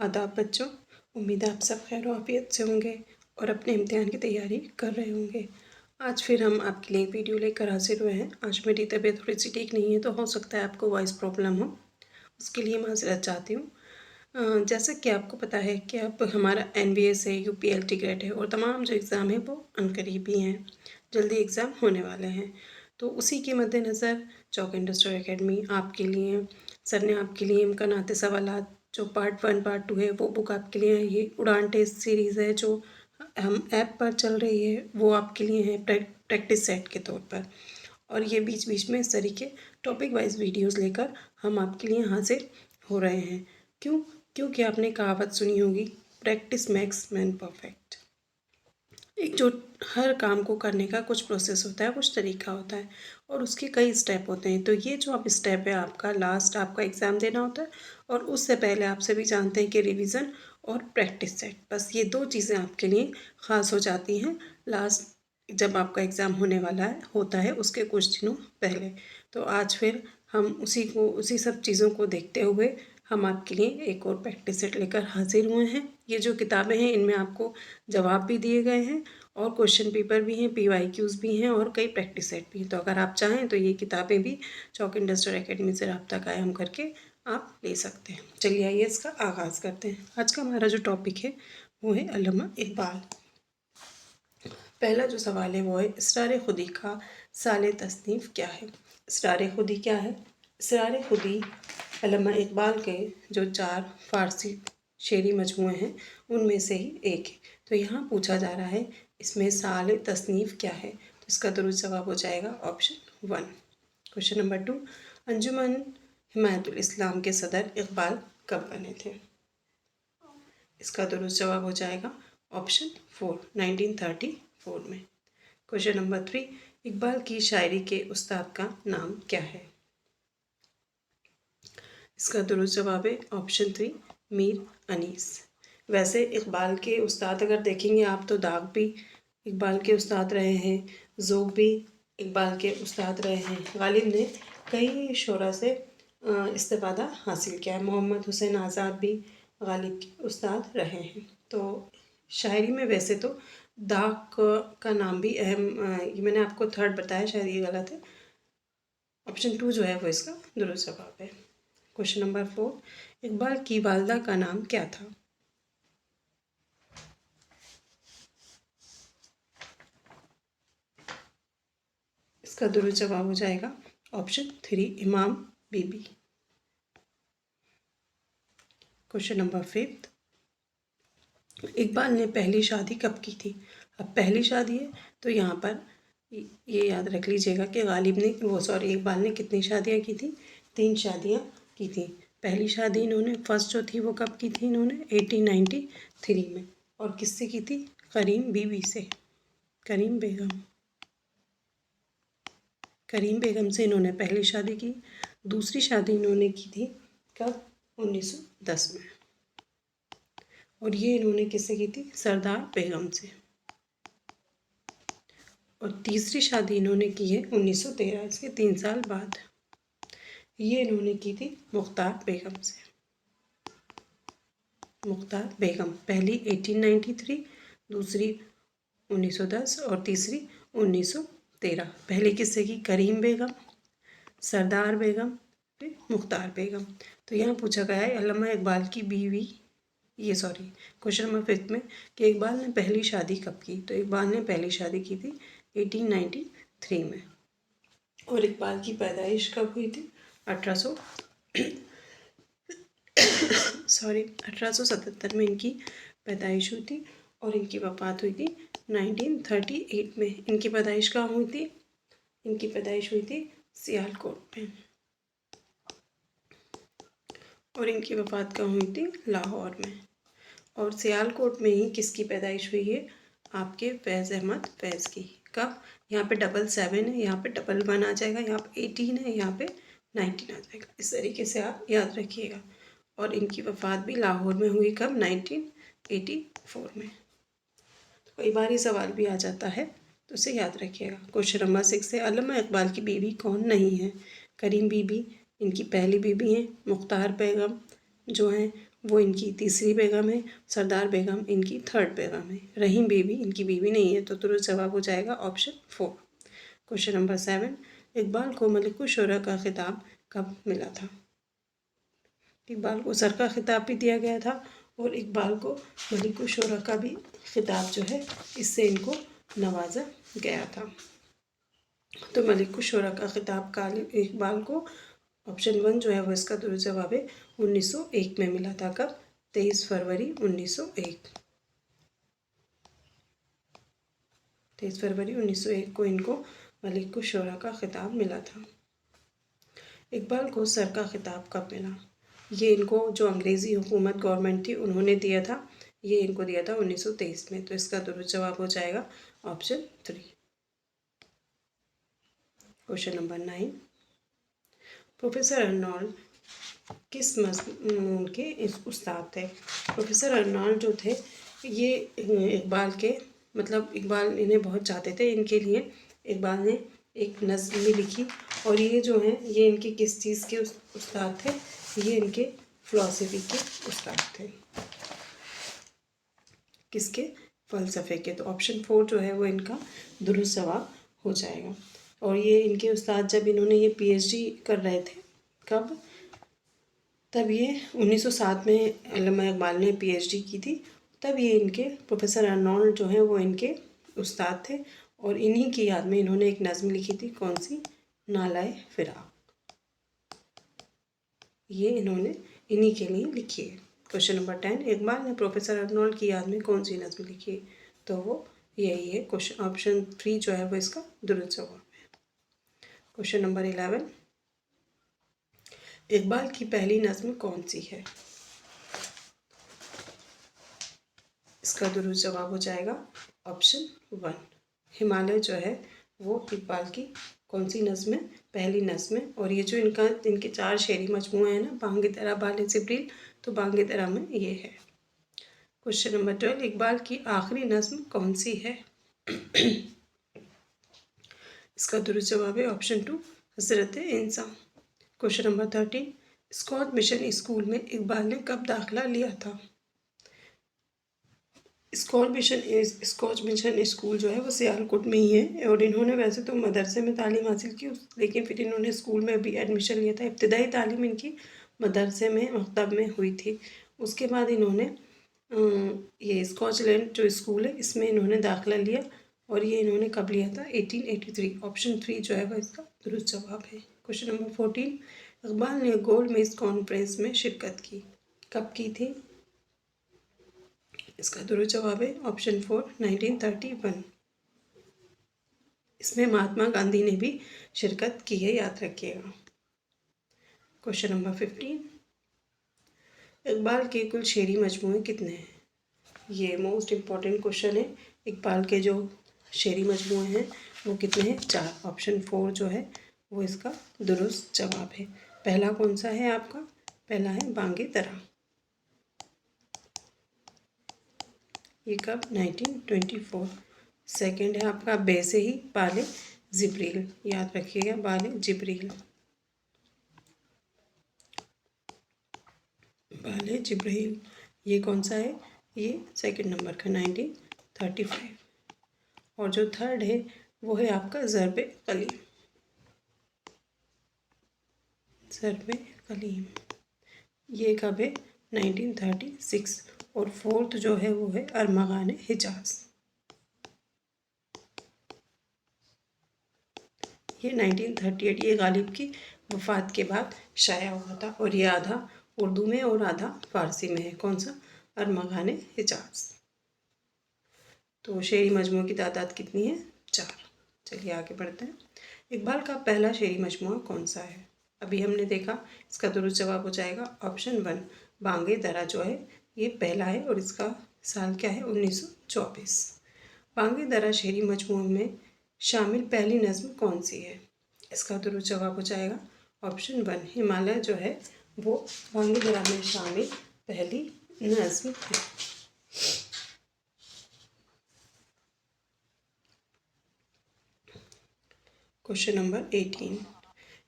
आदाब बच्चों, उम्मीद है आप सब खैर आफियत से होंगे और अपने इम्तिहान की तैयारी कर रहे होंगे। आज फिर हम आपके लिए वीडियो लेकर हाजिर हुए हैं। आज मेरी तबीयत थोड़ी सी ठीक नहीं है, तो हो सकता है आपको वॉइस प्रॉब्लम हो, उसके लिए माज़रत चाहती हूँ। जैसा कि आपको पता है कि अब हमारा NBS है, UPLT ग्रेड है और तमाम जो एग्ज़ाम है वो अनकरीब ही हैं, जल्दी एग्ज़ाम होने वाले हैं। तो उसी के मद्देनज़र चौक इंडस्ट्रियल एकेडमी आपके लिए, सर ने आपके लिए इम्कानाते सवालात जो पार्ट 1 पार्ट 2 है वो बुक आपके लिए है। ये उड़ान टेस्ट सीरीज़ है जो हम ऐप पर चल रही है, वो आपके लिए है प्रैक्टिस सेट के तौर पर। और ये बीच बीच में इस तरीके टॉपिक वाइज वीडियोस लेकर हम आपके लिए हाजिर हो रहे हैं। क्यों? क्योंकि आपने कहावत सुनी होगी, प्रैक्टिस मेक्स मैन परफेक्ट। एक जो हर काम को करने का कुछ प्रोसेस होता है, कुछ तरीका होता है और उसके कई स्टेप होते हैं। तो ये जो आप स्टेप है आपका लास्ट आपका एग्ज़ाम देना होता है और उससे पहले आप सभी जानते हैं कि रिवीजन और प्रैक्टिस सेट, बस ये दो चीज़ें आपके लिए ख़ास हो जाती हैं लास्ट जब आपका एग्ज़ाम होने वाला है होता है उसके कुछ दिनों पहले। तो आज फिर हम उसी सब चीज़ों को देखते हुए हम आपके लिए एक और प्रैक्टिस सेट लेकर हाजिर हुए हैं। ये जो किताबें हैं इनमें आपको जवाब भी दिए गए हैं और क्वेश्चन पेपर भी हैं, PYQs भी हैं और कई प्रैक्टिस सेट भी हैं। तो अगर आप चाहें तो ये किताबें भी चौक इंडस्ट्रियल एकेडमी से रब्ता कायम करके आप ले सकते हैं। चलिए आइए इसका आगाज़ करते हैं। आज का हमारा जो टॉपिक है वो है अल्लामा इकबाल। पहला जो सवाल है वो है, इसरार खुदी का साल तसनीफ़ क्या है? इसरार खुदी क्या है? इसरार खुदी अल्लामा इकबाल के जो 4 फ़ारसी शेरी मजमूए हैं उनमें से ही एक है। तो यहाँ पूछा जा रहा है इसमें साल तसनीफ़ क्या है, तो इसका दुरुस्त जवाब हो जाएगा ऑप्शन 1। क्वेश्चन नंबर 2, अंजुमन हिमायतुल इस्लाम के सदर इकबाल कब बने थे? इसका दुरुस्त जवाब हो जाएगा ऑप्शन 4, 1934 में। क्वेश्चन नंबर 3, इकबाल की शायरी के उस्ताद का नाम क्या है? इसका दुरुस्त जवाब है ऑप्शन 3, मीर अनीस। वैसे इकबाल के उस्ताद अगर देखेंगे आप तो दाग भी इकबाल के उस्ताद रहे हैं, ज़ोक भी इकबाल के उस्ताद रहे हैं। गालिब ने कई शोरा से इस्तिफ़ादा हासिल किया है। मोहम्मद हुसैन आज़ाद भी गालिब के उस्ताद रहे हैं। तो शायरी में वैसे तो दाग का नाम भी अहम, ये मैंने आपको 3rd बताया, शायद ये गलत है। ऑप्शन 2 जो है वो इसका दुरुस्त जवाब है। क्वेश्चन नंबर 4, इकबाल की वालदा का नाम क्या था? इसका दुरुस्त जवाब हो जाएगा ऑप्शन 3, इमाम बीबी। क्वेश्चन नंबर 5, इकबाल ने पहली शादी कब की थी? अब पहली शादी है तो यहाँ पर ये याद रख लीजिएगा कि इकबाल ने कितनी शादियाँ की थी? 3 शादियाँ की थी। पहली शादी इन्होंने फर्स्ट जो थी वो कब की थी? इन्होंने 1893 में। और किससे की थी? करीम बीवी से, करीम बेगम से इन्होंने पहली शादी की। दूसरी शादी इन्होंने की थी कब? 1910 में। और ये इन्होंने किससे की थी? सरदार बेगम से। और तीसरी शादी इन्होंने की है 1913, इसके 3 साल बाद। ये इन्होंने की थी मुख्तार बेगम से। मुख्तार बेगम, पहली 1893, दूसरी 1910 और तीसरी 1913। पहले किससे की? करीम बेगम, सरदार बेगम, फिर मुख्तार बेगम। तो यहाँ पूछा गया है अल्लामा इकबाल की बीवी, क्वेश्चन नंबर 5 में कि इकबाल ने पहली शादी कब की? तो इकबाल ने पहली शादी की थी 1893 में। और इकबाल की पैदाइश कब हुई थी? 1877 में इनकी पैदाइश हुई थी और इनकी वफ़ात हुई थी 1938 में। इनकी पैदाइश कहाँ हुई थी? इनकी पैदाइश हुई थी सियालकोट में और इनकी वफ़ात कहाँ हुई थी? लाहौर में। और सियालकोट में ही किसकी पैदाइश हुई है? आपके फैज़ अहमद फैज़ की। कब? यहाँ पे 777 है, यहाँ पे 11 आ जाएगा, यहाँ पे 18 है, यहाँ पे 19 आ जाएगा। इस तरीके से आप याद रखिएगा। और इनकी वफ़ात भी लाहौर में हुई कब? 1984 में। तो कई बार ये सवाल भी आ जाता है, तो उसे याद रखिएगा। क्वेश्चन नंबर 6 है, अल्लामा इकबाल की बीवी कौन नहीं है? करीम बीबी इनकी पहली बीवी हैं। मुख्तार बेगम जो हैं वो इनकी तीसरी बेगम है, सरदार बेगम इनकी थर्ड बेगम है, रहीम बीबी इनकी बीवी नहीं है। तो दुरुस्त जवाब हो जाएगा ऑप्शन 4। क्वेश्चन नंबर 7, इकबाल को मलिकुल शुरा का खिताब कब मिला था? इकबाल को सर का खिताब भी दिया गया था और इकबाल को मलिकुल शुरा का भी खिताब जो है इससे इनको नवाजा गया था। तो मलिकुल शुरा का खिताब का इकबाल को ऑप्शन 1 जो है वो इसका दुरुस्त जवाब है 1901 में मिला था। कब? 23 फरवरी 1901। 23 फरवरी 1901 को इनको मलिकुल शुरा का खिताब मिला था। इकबाल को सर का खिताब कब मिला? ये इनको जो अंग्रेज़ी हुकूमत गवर्नमेंट थी उन्होंने दिया था, ये इनको दिया था 1923 में। तो इसका दुरुस्त जवाब हो जाएगा option 3। Question number 9, professor Arnold किस मज़मून के इस उस्ताद थे? प्रोफेसर अर्नोल्ड जो थे ये इकबाल के मतलब इकबाल इन्हें बहुत चाहते थे, इनके लिए इकबाल ने एक नज़्म भी लिखी और ये जो हैं ये इनके किस चीज़ के उस्ताद थे? ये इनके फ़िलासफ़ी के उस्ताद थे। किसके? फ़लसफ़े के। तो ऑप्शन 4 जो है वो इनका दुरुस्त जवाब हो जाएगा। और ये इनके उस्ताद जब इन्होंने ये पीएचडी कर रहे थे, कब? तब ये 1907 में अल्लामा इकबाल ने पीएचडी की थी। तब ये इनके प्रोफेसर अर्नोल्ड जो हैं वो इनके उस्ताद थे और इन्हीं की याद में इन्होंने एक नज़्म लिखी थी। कौन सी? नालाए फ़िराक़। ये इन्होंने इन्हीं के लिए लिखी है। क्वेश्चन नंबर 10, इकबाल ने प्रोफेसर अर्नोल्ड की याद में कौन सी नज़्म लिखी है? तो वो यही है। क्वेश्चन ऑप्शन 3 जो है वो इसका दुरुस्त जवाब है। क्वेश्चन नंबर 11, इकबाल की पहली नज़्म कौन सी है? इसका दुरुस्त जवाब हो जाएगा ऑप्शन 1। हिमालय जो है वो इकबाल की कौन सी नज़्म है? पहली नज़्म है। और ये जो इनके 4 शेरी मजमूए हैं ना, बांग तेरा बाले जिब्रील, तो बांग तेरा में ये है। क्वेश्चन नंबर 12, इकबाल की आखिरी नज़्म कौन सी है? इसका दुरुस्त जवाब है ऑप्शन 2, हज़रत इंसान। Question number 13, Scotch mission school में इकबाल ने कब दाखिला लिया था? स्कॉच मिशन स्कूल जो है वो सियालकोट में ही है और इन्होंने वैसे तो मदरसे में तालीम हासिल की, लेकिन फिर इन्होंने स्कूल में भी एडमिशन लिया था। इब्तदाई तालीम इनकी मदरसे में मकतब में हुई थी। उसके बाद इन्होंने ये स्कॉचलैंड जो स्कूल है इसमें इन्होंने दाखिला लिया और ये इन्होंने कब लिया था? 1883। ऑप्शन 3 जो है वह इसका दुरुस्त जवाब है। क्वेश्चन नंबर 14, इकबाल ने गोल्ड मेज कॉन्फ्रेंस में शिरकत की, कब की थी? इसका दुरुस्त जवाब है ऑप्शन 4, 1931। इसमें महात्मा गांधी ने भी शिरकत की है, याद रखिएगा। क्वेश्चन नंबर 15, इकबाल के कुल शेरी मजमूए कितने हैं? ये मोस्ट इम्पॉर्टेंट क्वेश्चन है। इकबाल के जो शेरी मजमूए हैं वो कितने हैं? 4। ऑप्शन 4 जो है वो इसका दुरुस्त जवाब है। पहला कौन सा है आपका? पहला है बांगे दरा। ये कब? 1924। सेकंड है आपका बे से ही बाले जिब्रील, याद रखिएगा बाले जिब्रील, बाले जिब्रील। ये कौन सा है? ये सेकंड नंबर का 1935। और जो थर्ड है वो है आपका ज़रब कलीम, ज़रब कलीम। ये कब है? 1936। और फोर्थ जो है वो है अरमगान हिजाज, ये 1938। ये गालिब की वफ़ात के बाद शाया हुआ था और ये आधा उर्दू में और आधा फ़ारसी में है। कौन सा? अरमगान हिजाज। तो शेरी मजमूए की तादाद कितनी है? 4। चलिए आगे बढ़ते हैं। इकबाल का पहला शेरी मजमूआ कौन सा है? अभी हमने देखा, इसका दुरुस्त जवाब हो जाएगा ऑप्शन 1, बांगे दरा जो है ये पहला है और इसका साल क्या है? 1924। बांगे दरा शेरी मजमूए में शामिल पहली नज़्म कौन सी है? इसका दुरुस्त जवाब हो जाएगा ऑप्शन 1, हिमालय जो है वो बांगे दरा में शामिल पहली नज़्म है। क्वेश्चन नंबर 18,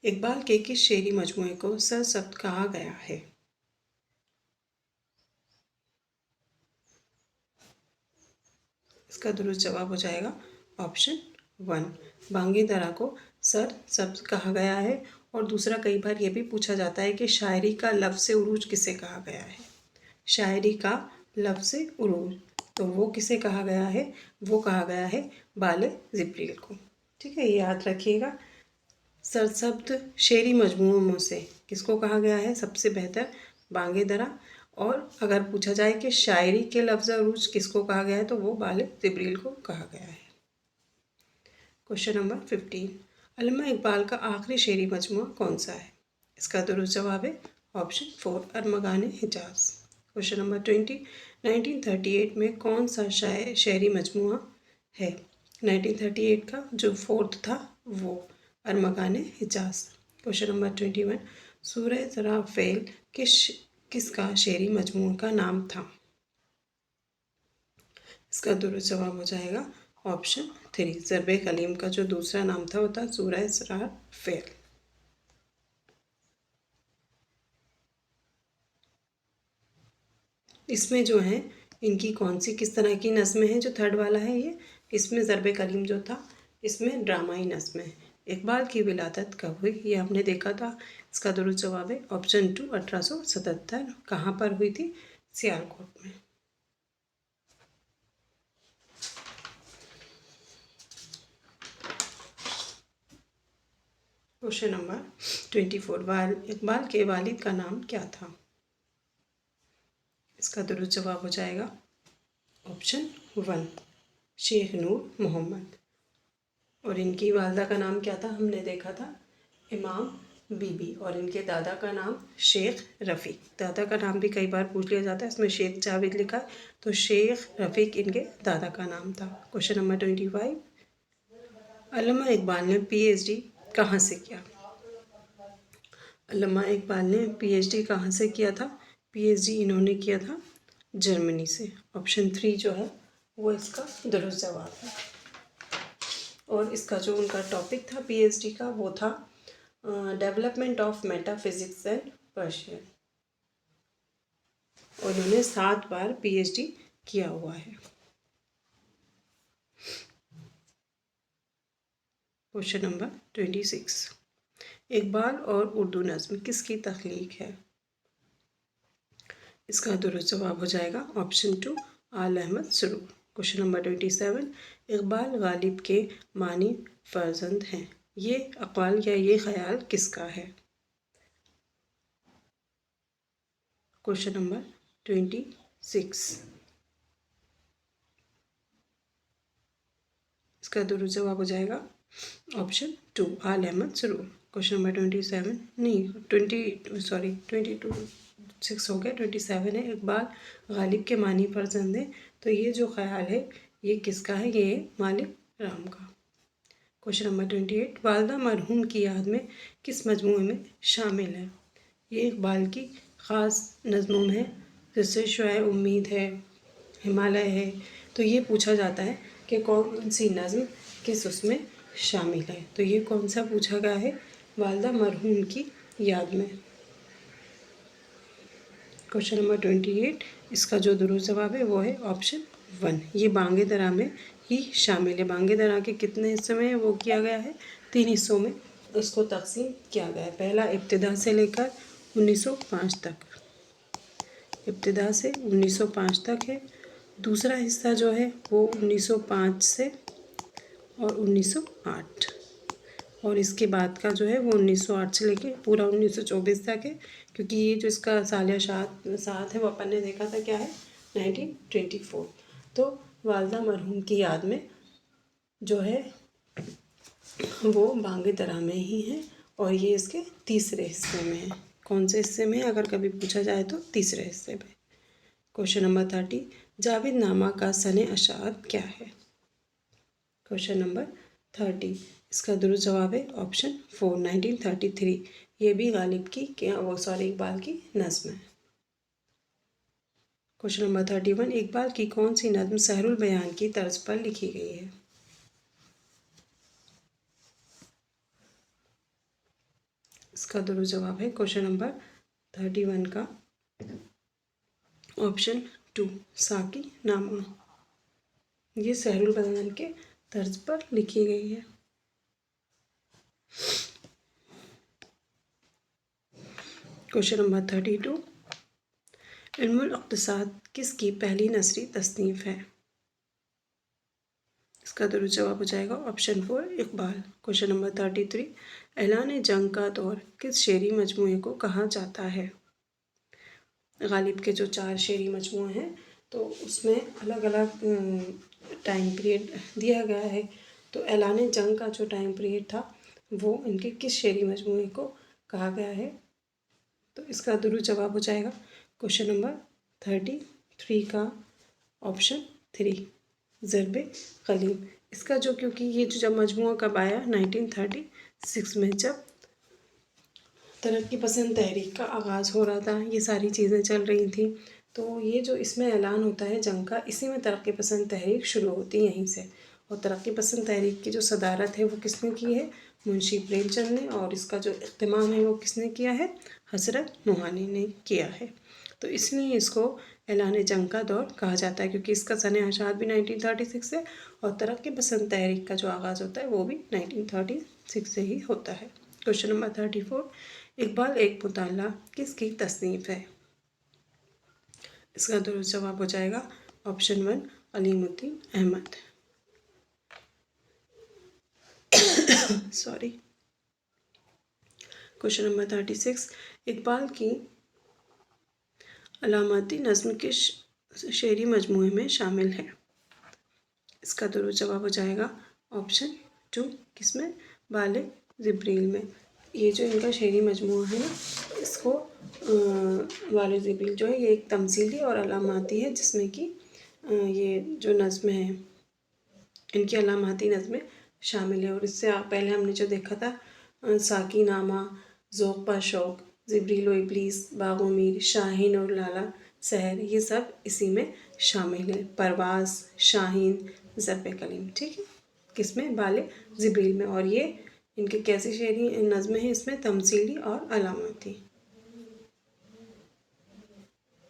इकबाल के किस शेरी मजमूए को सरसब्त कहा गया है? इसका दुरुस्त जवाब हो जाएगा ऑप्शन 1। बांगी दरा को सर सब्ज कहा गया है। और दूसरा, कई बार ये भी पूछा जाता है कि शायरी का लफ्ज़ उरूज किसे कहा गया है। शायरी का लफ्ज़ उरूज तो वो किसे कहा गया है, वो कहा गया है बाले जिब्रील को। ठीक है, ये याद रखिएगा। सरसब्द शेरी मजमूओं में से किसको कहा गया है सबसे बेहतर, बांगे दरा। और अगर पूछा जाए कि शायरी के लफ्ज़ उरूज किसको कहा गया है तो वो बाले जिब्रील को कहा गया है। क्वेश्चन नंबर 15, अल्लामा इकबाल का आखिरी शेरी मजमूआ कौन सा है। इसका दुरुस्त जवाब है ऑप्शन 4, अरमगाने हिजाज। क्वेश्चन नंबर 20, 1938 में कौन सा शेरी मजमूआ है। 1938 का जो फोर्थ था वो अरमगाने हिजाज। क्वेश्चन नंबर 21, सूरह ज़रा फ़ेल किसका शेरी मजमूआ का नाम था। इसका दुरुस्त जवाब हो जाएगा ऑप्शन 3, ज़रबे कलीम का जो दूसरा नाम था वो था सूरह ज़रा फ़ेल। इसमें जो है इनकी कौन सी किस तरह की नज़में हैं, जो थर्ड वाला है ये, इसमें ज़रबे कलीम जो था इसमें ड्रामाई नज़में हैं। इकबाल की विलादत कब हुई, ये हमने देखा था। इसका दुरुस्त जवाब है ऑप्शन 2, 1877। कहाँ पर हुई थी, सियालकोट में। क्वेश्चन नंबर 24, इकबाल के वालिद का नाम क्या था। इसका दुरुस्त जवाब हो जाएगा ऑप्शन 1, शेख नूर मोहम्मद। और इनकी वालदा का नाम क्या था, हमने देखा था इमाम बीबी। और इनके दादा का नाम शेख रफ़ीक। दादा का नाम भी कई बार पूछ लिया जाता है, इसमें शेख जावेद लिखा है तो शेख रफ़ीक इनके दादा का नाम था। क्वेश्चन नंबर 25, अल्लामा इकबाल ने PhD कहाँ से किया। अल्लामा इकबाल ने PhD कहाँ से किया था। PhD इन्होंने किया था जर्मनी से। ऑप्शन 3 जो है वो इसका दुरुस्त जवाब है। और इसका जो उनका टॉपिक था PhD का वो था development of metaphysics and Persian. और उन्होंने 7 बार PhD किया हुआ है। क्वेश्चन नंबर 26, इकबाल और उर्दू नज़्म किसकी तख्लीक है। इसका दुरुस्त जवाब हो जाएगा ऑप्शन 2, आल अहमद सुरूर। क्वेश्चन नंबर 27, इकबाल गालिब के मानी फर्जंद हैं, ये अक़वाल या ये ख्याल किसका है। क्वेश्चन नंबर 26, इसका दुरुस्त जवाब हो जाएगा ऑप्शन 2, आल अहमद सुरूर। क्वेश्चन नंबर 27 नहीं 22 हो गया, 27 है, इकबाल गालिब के मानी फर्जंद हैं, तो ये जो ख्याल है ये किसका है, ये मालिक राम का। क्वेश्चन नंबर 28, वालदा मरहूम की याद में किस मजमूए में शामिल है। ये इकबाल की ख़ास नज़मों में है, जैसे शुआए उम्मीद है, हिमालय है। तो ये पूछा जाता है कि कौन सी नज़म किस उसमें शामिल है। तो ये कौन सा पूछा गया है, वालदा मरहूम की याद में। क्वेश्चन नंबर 28, इसका जो दुरुस्त जवाब है वो है ऑप्शन 1, ये बांगे दरा में ही शामिल है। बांगे दरा के कितने हिस्से में वो किया गया है, 3 हिस्सों में उसको तकसीम किया गया है। पहला इब्तिदा से लेकर 1905 तक, इब्तिदा से 1905 तक है। दूसरा हिस्सा जो है वो 1905 से और 1908, और इसके बाद का जो है वो 1908 से लेके पूरा 1924 तक है। क्योंकि ये जो इसका सालिया साथ है वो अपन ने देखा था क्या है, 1924। तो वालदा मरहूम की याद में जो है वो बांगे दरा में ही है, और ये इसके तीसरे हिस्से में है। कौन से हिस्से में, अगर कभी पूछा जाए तो तीसरे हिस्से में। क्वेश्चन नंबर 30, जावेद नामा का सने अशार क्या है। क्वेश्चन नंबर 30, इसका दुरुस्त जवाब है ऑप्शन 4, 1933। ये भी गालिब की इकबाल की नज़्म है। क्वेश्चन नंबर 31, इकबाल की कौन सी नज़्म सहरुल बयान की तर्ज पर लिखी गई है। इसका दुरुस्त जवाब है क्वेश्चन नंबर 31 का ऑप्शन 2, साकी नामा। ये सहरुल बयान के तर्ज पर लिखी गई है। क्वेश्चन नंबर 32, इल्मुल इक़्तिसाद किसकी पहली नसरी तसनीफ़ है? इसका दुरुस्त जवाब हो जाएगा ऑप्शन 4 इकबाल। क्वेश्चन नंबर 33, ऐलान जंग का दौर किस शेरी मजमूए को कहा जाता है? गालिब के जो 4 शेरी मजमूए हैं तो उसमें अलग अलग टाइम पीरियड दिया गया है। तो ऐलान जंग का जो टाइम पीरियड था वो इनके किस शेरी मजमूए को कहा गया है? तो इसका दुरुस्त जवाब हो जाएगा क्वेश्चन नंबर 33 का ऑप्शन 3 ज़रबे क़लीम। इसका जो क्योंकि ये जो जब मजमूआ कब आया 1936 में, जब तरक्की पसंद तहरीक का आगाज़ हो रहा था, ये सारी चीज़ें चल रही थी। तो ये जो इसमें ऐलान होता है जंग का, इसी में तरक्की पसंद तहरीक शुरू होती है यहीं से। और तरक्की पसंद तहरीक की जो सदारत है वो किसने की है? मुंशी प्रेमचंद ने। और इसका जो इख्तिमाम है वो किसने किया है? हज़रत मोहानी ने किया है। तो इसलिए इसको ऐलान जंग का दौर कहा जाता है, क्योंकि इसका सन आशाद भी 1936 है और तरक्की पसंद तहरीक का जो आगाज़ होता है वो भी 1936 से ही होता है। क्वेश्चन नंबर 34, इकबाल एक मुताला किसकी तसनीफ़ है? इसका दुरुस्त जवाब हो जाएगा option 1 Alimuddin Ahmad. Sorry. Question number 36, Iqbal की अलामती नज़्म किस शेरी मजमूए में शामिल है? इसका दुरुस्त जवाब हो जाएगा ऑप्शन 2 किसमें? बाले जिब्रील में। ये जो इनका शेरी मजमूआ है इसको बाले जिब्रील जो है ये एक तमसीली और अलामाती है, जिसमें कि ये जो नज़्म है इनकी अलामाती नज़में शामिल है। और इससे पहले हमने जो देखा था साकी नामा, ज़ौक़ बा शौक़, जिब्रील व इब्लीस, बाग़ो मीर, शाहीन और लाला सहर, ये सब इसी में शामिल है। परवाज़, शाहीन, ज़रबे कलीम, ठीक है, किसमें? बाले जिब्रील में। और ये इनके कैसी शेरी नज़में हैं? इसमें तमसीली और अलामाती।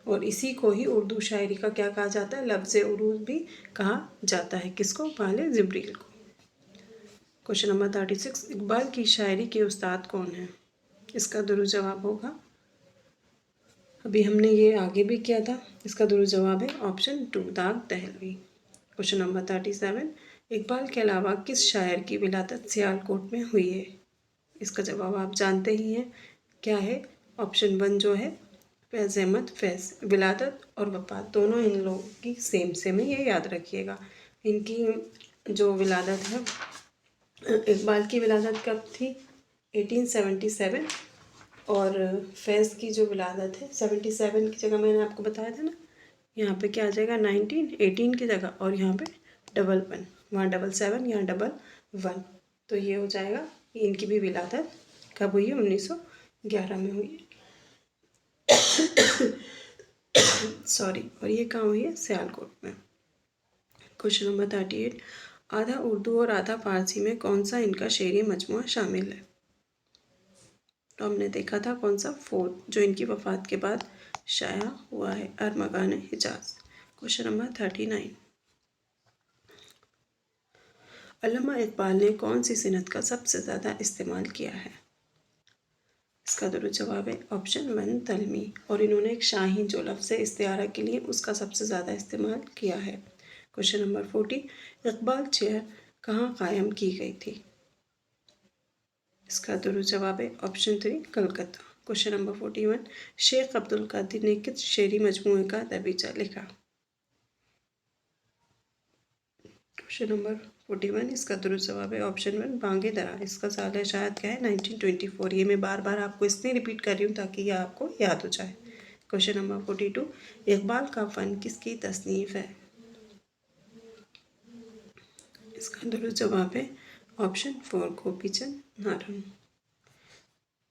और इसी को ही उर्दू शायरी का क्या कहा जाता है? लफ्ज़ उरूज भी कहा जाता है। किसको? बाले जिब्रील को। क्वेश्चन नंबर 36, इकबाल की शायरी के उस्ताद कौन है? इसका दुरुस्त जवाब होगा, अभी हमने ये आगे भी किया था, इसका दुरुस्त जवाब है ऑप्शन 2 दाग दहलवी। क्वेश्चन नंबर 37, इकबाल के अलावा किस शायर की विलादत सियालकोट में हुई है? इसका जवाब आप जानते ही हैं, क्या है? ऑप्शन 1 जो है फैज़ अहमद फैज़। विलादत और वफ़ात दोनों इन लोगों की सेम सेम है, ये याद रखिएगा। इनकी जो विलादत है, इकबाल की विलादत कब थी? 1877। और फैज़ की जो विलादत है 77 की जगह मैंने आपको बताया था ना, यहाँ पे क्या आ जाएगा 1918 की जगह, और यहाँ पे 11, वहाँ 77, यहाँ 11। तो ये हो जाएगा, इनकी भी विलादत कब हुई है? 1911 में हुई है। सॉरी। और ये कहाँ हुई है? सियालकोट में। क्वेश्चन नंबर 38, आधा उर्दू और आधा फारसी में कौन सा इनका शेरी मजमूआ शामिल है? तो हमने देखा था कौन सा? 4, जो इनकी वफ़ात के बाद शाया हुआ है, अरमगान हिजाज। क्वेश्चन नंबर 39, अल्लामा इकबाल ने कौन सी सिनत का सबसे ज़्यादा इस्तेमाल किया है? इसका दुरुस्त जवाब है ऑप्शन 1 तलमी। और इन्होंने एक शाहीन जो लफ्ज़ है इस्तिआरा के लिए, उसका सबसे ज़्यादा इस्तेमाल किया है। क्वेश्चन नंबर 40, इकबाल चेयर कहाँ कायम की गई थी? इसका दुरुस्त जवाब है option 3 Calcutta. Question number 41, Sheikh Abdul Qadir ने किस शेरी मजमूए का दबीचा लिखा? क्वेश्चन नंबर 41, इसका दुरुस्त जवाब है ऑप्शन 1 बांगे दरा। इसका साल शायद क्या है? 1924। ये मैं बार बार आपको इसलिए रिपीट कर रही हूँ ताकि ये आपको याद हो जाए। क्वेश्चन नंबर 42, इकबाल का फ़न किसकी तसनीफ़ है? इसका दुरुस्त जवाब है option 4 Gopichand Narang.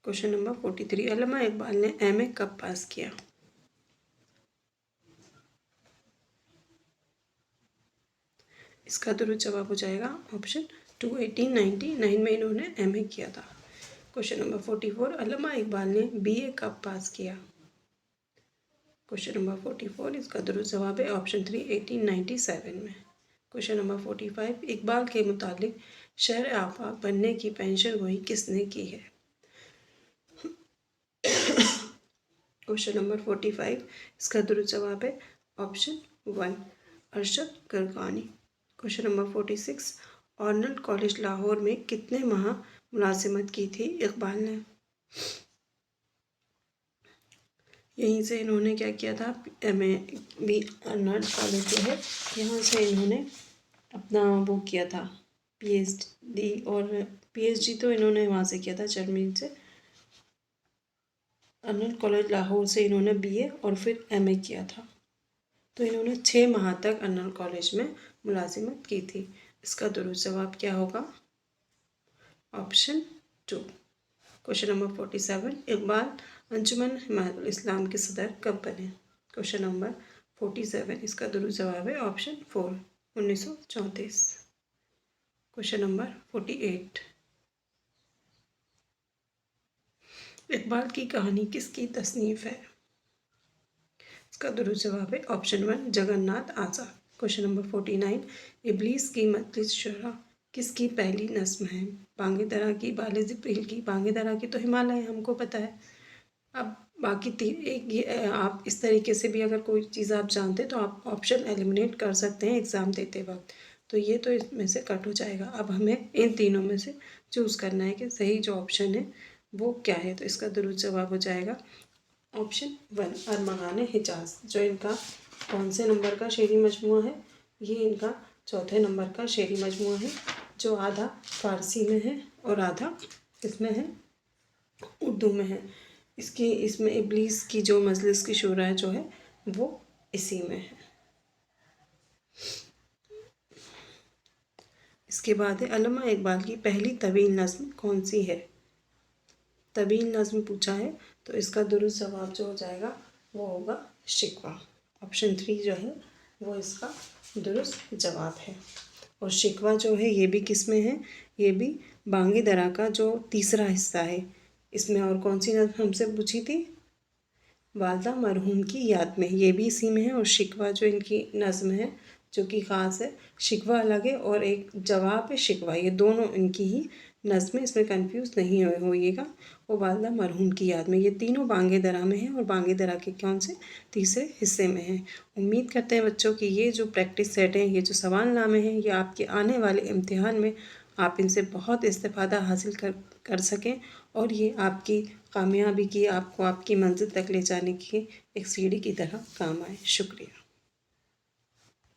Question number 43, अल्लामा इकबाल ने एमए कब पास किया? इसका दुरुस्त जवाब हो जाएगा ऑप्शन 2 1899 में इन्होंने एमए किया था। क्वेश्चन नंबर 44, अल्लामा इकबाल ने बीए कब पास किया? क्वेश्चन नंबर 44, इसका दुरुस्त जवाब है ऑप्शन 3 1897 में। क्वेश्चन नंबर 45, इकबाल के मुतालिक शहर आफाक बनने की पेंशन गोई किसने की है? क्वेश्चन नंबर 45, इसका दुरुस्त जवाब है option 1 Arshad Gargani. Question number 46, Oriental college Lahore में कितने माह मुलाजिमत की थी इकबाल ने? यहीं से इन्होंने क्या किया था, MA अर्नाल्ड कॉलेज जो है यहाँ से इन्होंने अपना वो किया था PhD, और PhD तो इन्होंने वहाँ से किया था जर्मनी से। अर्नाल्ड कॉलेज लाहौर से इन्होंने BA और फिर MA किया था। तो इन्होंने 6 माह तक अर्नाल्ड कॉलेज में मुलाजिमत की थी। इसका दुरुस्त जवाब क्या होगा? ऑप्शन 2। क्वेश्चन नंबर 47, इकबाल अंजुमन हिमायतुल इस्लाम के सदर कब बने? क्वेश्चन नंबर 47, इसका दुरुस्त जवाब है ऑप्शन 4 1934। क्वेश्चन नंबर 48, इकबाल की कहानी किसकी तसनीफ़ है? इसका दुरुस्त जवाब है ऑप्शन 1 जगन्नाथ आज़ाद। क्वेश्चन नंबर 49, इबलीस की मजलिस शुरा किसकी पहली नस्म है? बांगे दरा की, बाले जिब्रील की? बांगे दरा की तो हिमालय हमको पता है। अब बाकी एक ये आप इस तरीके से भी अगर कोई चीज़ आप जानते तो आप ऑप्शन एलिमिनेट कर सकते हैं एग्ज़ाम देते वक्त, तो ये तो इसमें से कट हो जाएगा। अब हमें इन तीनों में से चूज़ करना है कि सही जो ऑप्शन है वो क्या है। तो इसका दुरुस्त जवाब हो जाएगा ऑप्शन 1 अरमागान हिजाज, जो इनका कौन से नंबर का शेरी मजमूआ है? ये इनका चौथे नंबर का शेरी मजमूआ है, जो आधा फ़ारसी में है और आधा इसमें है उर्दू में है। इसमें इबलीस की जो मजलिस की शुरा जो है वो इसी में है। इसके बाद है अल्लामा इकबाल की पहली तवील नज़्म कौन सी है? तवील नज़्म पूछा है, तो इसका दुरुस्त जवाब जो हो जाएगा वो होगा शिकवा। ऑप्शन 3 जो है वो इसका दुरुस्त जवाब है। और शिकवा जो है ये भी किस में है? ये भी बांगे दरा का जो तीसरा हिस्सा है। इसमें और कौन सी नज़्म हमसे पूछी थी? वालदा मरहूम की याद में, ये भी इसी में है। और शिकवा जो इनकी नज़्म है जो कि ख़ास है, शिकवा अलग है और एक जवाब है शिकवा, ये दोनों इनकी ही नज़्में, इसमें कंफ्यूज नहीं होइएगा। वो वालदा मरहूम की याद में, ये तीनों बांगे दरा में है और बांगे दरा के कौन से तीसरे हिस्से में है। उम्मीद करते हैं बच्चों कि ये जो प्रैक्टिस सेट है, ये जो सवालनामे हैं, ये आपके आने वाले इम्तिहान में आप इनसे बहुत इस्तेफ़ादा हासिल कर सकें और ये आपकी कामयाबी की, आपको आपकी मंज़िल तक ले जाने की एक सीढ़ी की तरह काम आए। शुक्रिया।